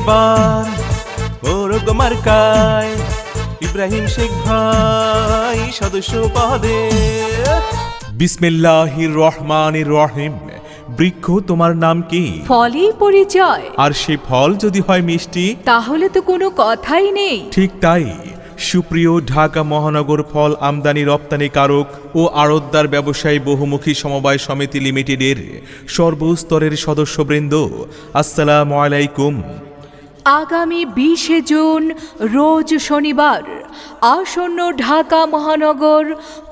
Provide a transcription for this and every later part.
এবার মোরগ মার্কায় ইব্রাহিম শেখ ভাই সদস্য পদে। বিসমিল্লাহির রহমানির রহিম। বৃক্ষ তোমার নাম কি? ফলই পরিচয়। আর সে ফল যদি হয় মিষ্টি তাহলে তো কোনো কথাই নেই। ঠিক তাই সুপ্রিয় ঢাকা মহানগর ফল আমদানি রপ্তানিকারক ও আড়তদার ব্যবসায়ী বহুমুখী সমবায় সমিতি লিমিটেডের সর্বস্তরের সদস্যবৃন্দ, আসসালামু আলাইকুম। আগামী 20 জুন রোজ শনিবার আসন্ন ঢাকা মহানগর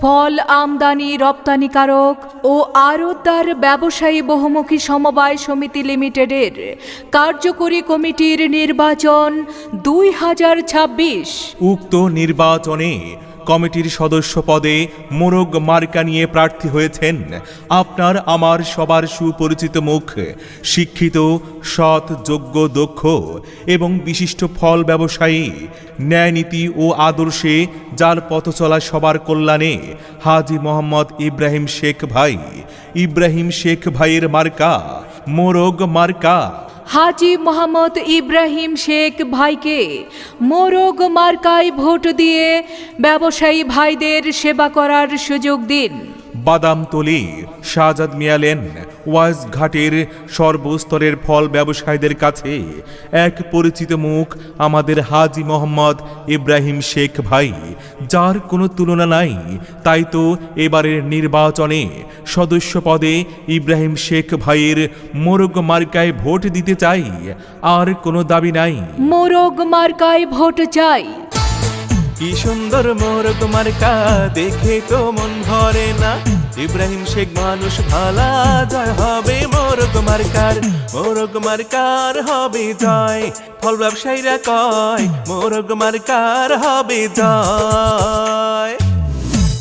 ফল আমদানি রপ্তানিকারক ও আড়তদার ব্যবসায়ী বহুমুখী সমবায় সমিতি লিমিটেডের কার্যকরী কমিটির নির্বাচন 2026। উক্ত নির্বাচনে কমিটির সদস্য পদে মোরগ মার্কা নিয়ে প্রার্থী হয়েছেন আপনার আমার সবার সুপরিচিত মুখ, শিক্ষিত, সৎ, যোগ্য, দক্ষ এবং বিশিষ্ট ফল ব্যবসায়ী, ন্যায়নীতি ও আদর্শে যার পথ চলা সবার কল্যাণে হাজী মোহাম্মদ ইব্রাহিম শেখ ভাই। ইব্রাহিম শেখ ভাইয়ের মার্কা মোরগ মার্কা। হাজী মোহাম্মদ ইব্রাহিম শেখ ভাইকে মোরগ মার্কায় ভোট দিয়ে ব্যবসায়ী ভাইদের সেবা করার সুযোগ দিন। বাদামতলী শাহজাদ মিয়া লেন, ওয়াজ ঘাটের সর্বস্তরের ফল ব্যবসায়ীদের কাছে এক পরিচিত মুখ আমাদের হাজী মোহাম্মদ ইব্রাহিম শেখ ভাই, যার কোনো তুলনা নাই। তাই তো এবারের নির্বাচনে সদস্য পদে ইব্রাহিম শেখ ভাইয়ের মোরগ মার্কায় ভোট দিতে চাই, আর কোনো দাবি নাই। মোরগ মার্কায় ভোট চাই। কি সুন্দর মোরগ মার্কা, দেখে তো মন ভরে না। ইব্রাহিম শেখ মানুষ ভালা, জয় হবে মোরগ মার্কার। মোরগ মার্কার হবে জয়, ফল ব্যবসায়ীরা কয় মোরগ মার্কার হবে জয়।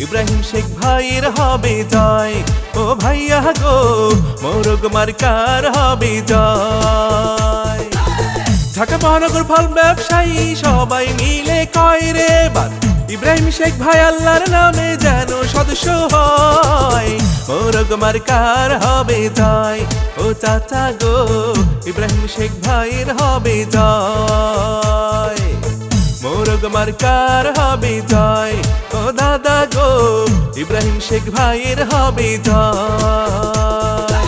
ইব্রাহিম শেখ ভাইয়ের হবে জয়, ও ভাইয়া গো মোরগ মার্কার হবে জয়। ঢাকা মহানগর ফল ব্যবসায়ী সবাই মিলে কয় রে এবার ইব্রাহিম শেখ ভাই আল্লাহর নামে যেন সদস্য হয়। মোরগ মার্কার হবে জয়, ও চাচা গো ইব্রাহিম শেখ ভাইয়ের হবে জয়। মোরগ মার্কার হবে জয়, ও দাদা গো ইব্রাহিম শেখ ভাইয়ের হবে জয়।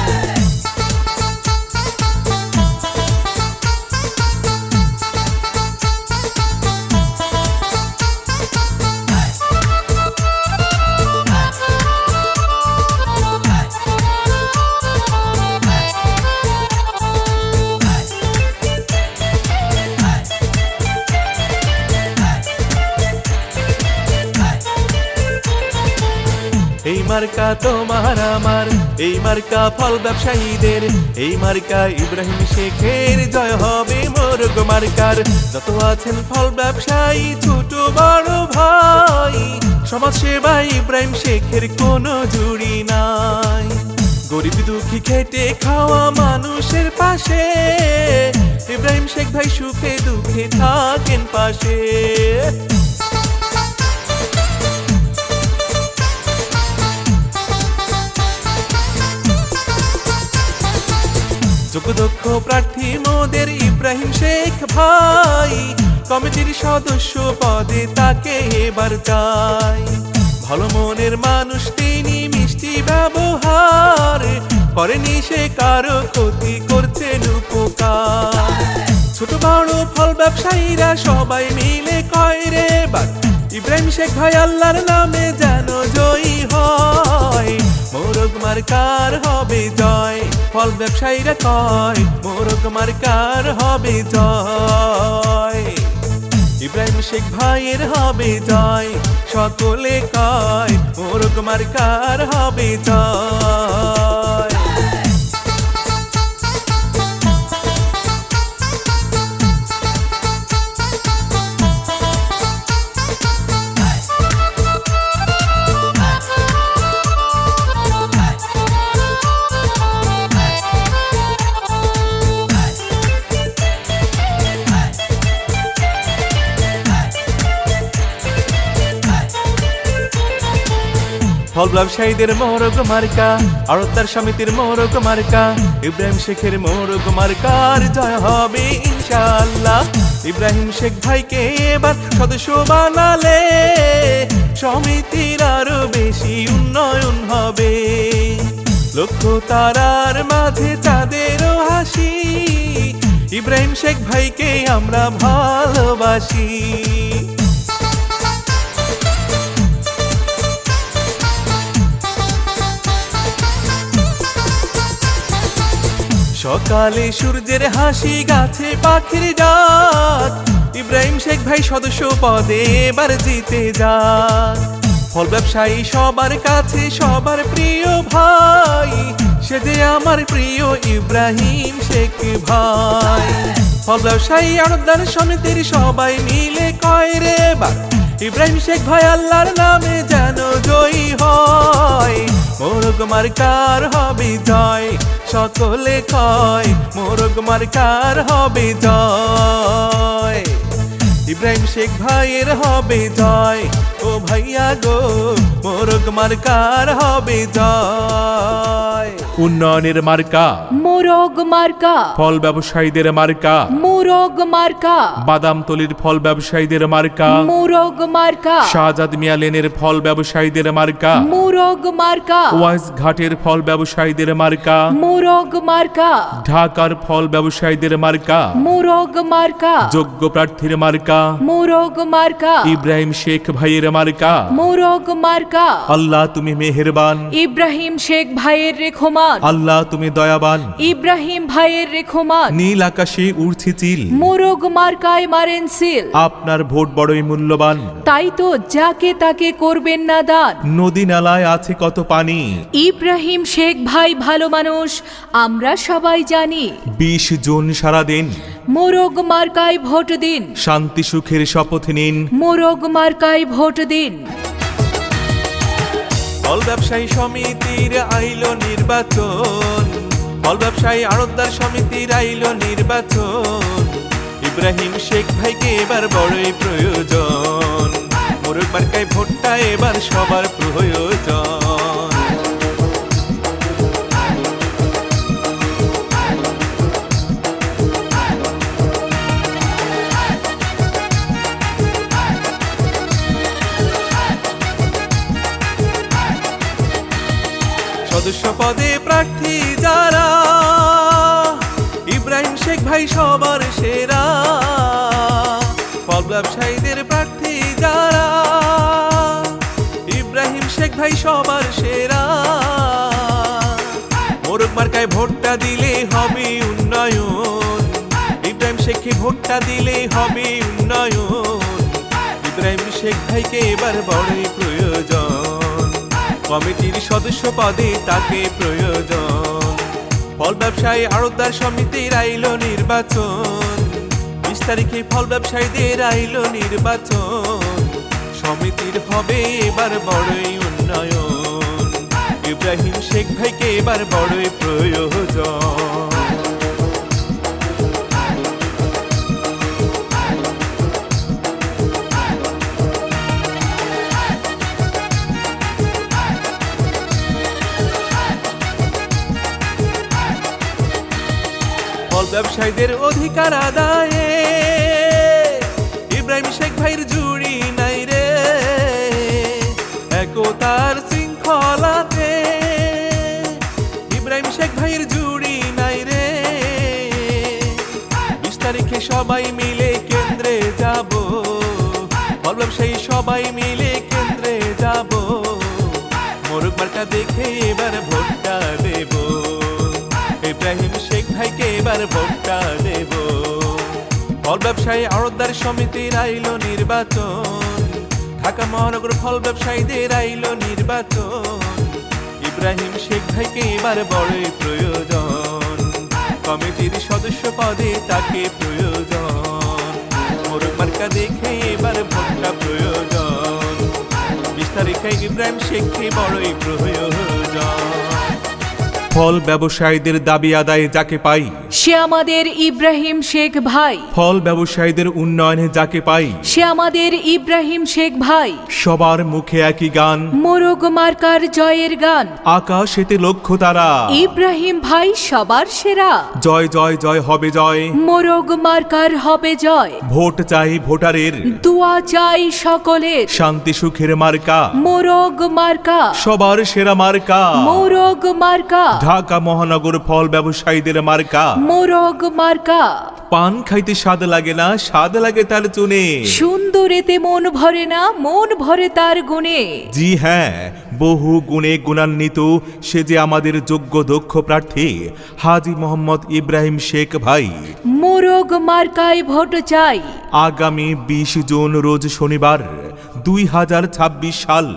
এই মার্কা তোমার আমার, এই মার্কা ফল ব্যবসায়ীদের, এই মার্কা ইব্রাহিম শেখের, জয় হবে মোরগ মার্কার। যত আছেন ফল ব্যবসায়ী ছোট বড় ভাই, সমাজ সেবায় ইব্রাহিম শেখের কোনো জুড়ি নাই। গরিব দুঃখী খেটে খাওয়া মানুষের পাশে ইব্রাহিম শেখ ভাই সুখে দুঃখে থাকেন পাশে। যোগ্য দক্ষ প্রার্থী মোদের ইব্রাহিম শেখ ভাই, কমিটির সদস্য পদে তাকে এবার চাই। ভালো মনের মানুষ তিনি, মিষ্টি ব্যবহার করেনি সে কারো ক্ষতি, করছেন উপকার। ছোট বড় ফল ব্যবসায়ীরা সবাই মিলে কয় রে এবার ইব্রাহিম শেখ ভাই আল্লাহর নামে যেন জয়ী হয়। মোরগ মার্কার হবে জয়, ফল ব্যবসায়ীরা কয় মোরগ মার্কার হবে জয়। ইব্রাহিম শেখ ভাইয়ের হবে জয়, সকলে কয় মোরগ মার্কার হবে জয়। ফল ব্যবসায়ীদের মোরগ মার্কা, আড়তদার সমিতির মোরগ মার্কা, ইব্রাহিম শেখের মোরগ মার্কার জয় হবে ইনশাআল্লাহ। ইব্রাহিম শেখ ভাইকে এবার সদস্য বানালে সমিতির আরো বেশি উন্নয়ন হবে। লক্ষ্য তারার মাঝে চাঁদেরও হাসি, ইব্রাহিম শেখ ভাইকে আমরা ভালোবাসি। সকালে সূর্যের হাসি, গাছে পাখির ডাক, ইব্রাহিম শেখ ভাই সদস্য পদে এবার জিতে যাক। ফল ব্যবসায়ী সবার কাছে সবার প্রিয় ভাই, সে যে আমার প্রিয় ইব্রাহিম শেখ ভাই। ফল ব্যবসায়ী আড়তদার সমিতির সবাই মিলে কয় রে বার, ইব্রাহিম শেখ ভাই আল্লাহর নামে যেন জয়ী হয়। মোরগ মার্কার হবে জয়, সকলে কয় মোরগ মার্কার হবে জয়। ইব্রাহিম শেখ ভাইয়ের হবে জয়, ও ভাইয়া গো মোরগ মার্কার হবে জয়। উন্নয়নের মার্কা মোরগ মার্কা, ফল ব্যবসায়ীদের মার্কা, মোরগ মার্কা, বাদামতলির ফল ব্যবসায়ীদের মার্কা, মোরগ মার্কা, শাহজাদ মিয়া লেনের ফল ব্যবসায়ীদের মার্কা, মোরগ মার্কা, ওয়াইজ ঘাটের ফল ব্যবসায়ীদের মার্কা, মোরগ মার্কা, ঢাকার ফল ব্যবসায়ীদের মার্কা, মোরগ মার্কা, যোগ্য প্রার্থীর মার্কা, মোরগ মার্কা, ইব্রাহিম শেখ ভাইয়ের মার্কা। মোরগ মার্কা। আল্লাহ তুমি মেহেরবান, ইব্রাহিম শেখ ভাইয়ের রেখমান, আল্লাহ তুমি দয়াবান, ইব্রাহিম ভাইয়ের রেখমান, নীল আকাশে উড়ছে চিল, মোরগ মার্কায় মারেন সিল। আপনার ভোট বড়ই মূল্যবান, তাই তো যাকে তাকে করবেন না দান। নদী নালায় আছে কত পানি, ইব্রাহিম শেখ ভাই ভালো মানুষ আমরা সবাই জানি। 20 জুন সারাদিন মোরগ মার্কায় ভোট দিন, শান্তি সুখের শপথ নিন। মোরগ মার্কায় ভোট দিন। ফল ব্যবসায়ী সমিতির আইলো নির্বাচন, ফল ব্যবসায়ী আড়তদার সমিতির আইলো নির্বাচন, ইব্রাহিম শেখ ভাইকে এবার বড়ই প্রয়োজন। মোরগ মার্কায় ভোটটা এবার সবার প্রয়োজন। সদস্য পদে প্রার্থী যারা, ইব্রাহিম শেখ ভাই সবার সেরা। ফল ব্যবসায়ীদের প্রার্থী যারা, ইব্রাহিম শেখ ভাই সবার সেরা। মোরগ মার্কায় ভোটটা দিলে হবে উন্নয়ন, ইব্রাহিম শেখকে ভোটটা দিলে হবে উন্নয়ন। ইব্রাহিম শেখ ভাইকে এবার বড়ই প্রয়োজন, কমিটির সদস্য পদে তাকে প্রয়োজন। ফল ব্যবসায়ী আড়তদার সমিতির আইলো নির্বাচন, 20 তারিখে ফল ব্যবসায়ীদের আইলো নির্বাচন। সমিতির হবে এবার বড়ই উন্নয়ন, ইব্রাহিম শেখ ভাইকে এবার বড়ই প্রয়োজন। ফল ব্যবসায়ীদের অধিকার আদায়ে ইব্রাহিম শেখ ভাইয়ের জুড়ি নাই রে, একতার শৃঙ্খলাতে ইব্রাহিম শেখ ভাইয়ের জুড়ি নাই রে। 20 তারিখে সবাই মিলে কেন্দ্রে যাব, ফল ব্যবসায়ী সবাই মিলে কেন্দ্রে যাব। মোরগ মার্কা দেখে এবার ভোটটা দেব, ইব্রাহিম শেখ ভাইকে এবার ভোটটা দেব। ফল ব্যবসায়ী আড়তদার সমিতির আইলো নির্বাচন, ঢাকা মহানগর ফল ব্যবসায়ীদের আইলো নির্বাচন। ইব্রাহিম শেখ ভাইকে এবার বড়ই প্রয়োজন, কমিটির সদস্য পদে তাকে প্রয়োজন। মোরগ মার্কা দেখে এবার ভোটটা প্রয়োজন, 20 তারিখে ইব্রাহিম শেখকে বড়ই প্রয়োজন। ফল ব্যবসায়ীদের দাবি আদায়ে যাকে পাই, সে আমাদের ইব্রাহিম শেখ ভাই, ফল ব্যবসায়ীদের উন্নয়নে যাকে পাই, সে আমাদের ইব্রাহিম শেখ ভাই। সবার মুখে একই গান, মোরগ মার্কার জয়ের গান, আকাশেতে লক্ষ্য তারা, ইব্রাহিম ভাই সবার সেরা। জয় জয় জয় হবে জয়, মোরগ মার্কার হবে জয়, ভোট চাই ভোটারের, দোয়া চাই সকলের। শান্তি সুখের মার্কা, মোরগ মার্কা, সবার সেরা মার্কা, মোরগ মার্কা, ঢাকা মহানগর ফল ব্যবসায়ীদের মার্কা। মোরগ মার্কা। পান খাইতে স্বাদ লাগে না, স্বাদ লাগে তার চুনে। সুন্দর এতে মন ভরে না, মন ভরে তার গুণে। জি হ্যাঁ, বহু গুণে গুণান্বিত সে যে আমাদের যোগ্য দক্ষ প্রার্থী হাজী মোহাম্মদ ইব্রাহিম শেখ ভাই। মোরগ মার্কায় ভোট চাই। আগামী 20 জুন রোজ শনিবার 2026 সাল।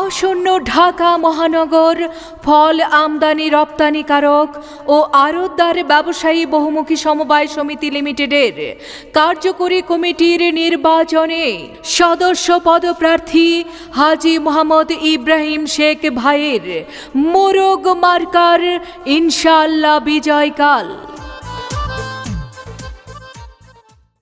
আসন্ন ঢাকা মহানগর ফল আমদানি রপ্তানিকারক ও আড়তদার ব্যবসায়ী বহুমুখী সমবায় সমিতি লিমিটেডের কার্যকরী কমিটির নির্বাচনে সদস্য পদপ্রার্থী হাজী মোহাম্মদ ইব্রাহিম শেখ ভাইয়ের মোরগ মার্কার ইনশাআল্লাহ বিজয়কাল।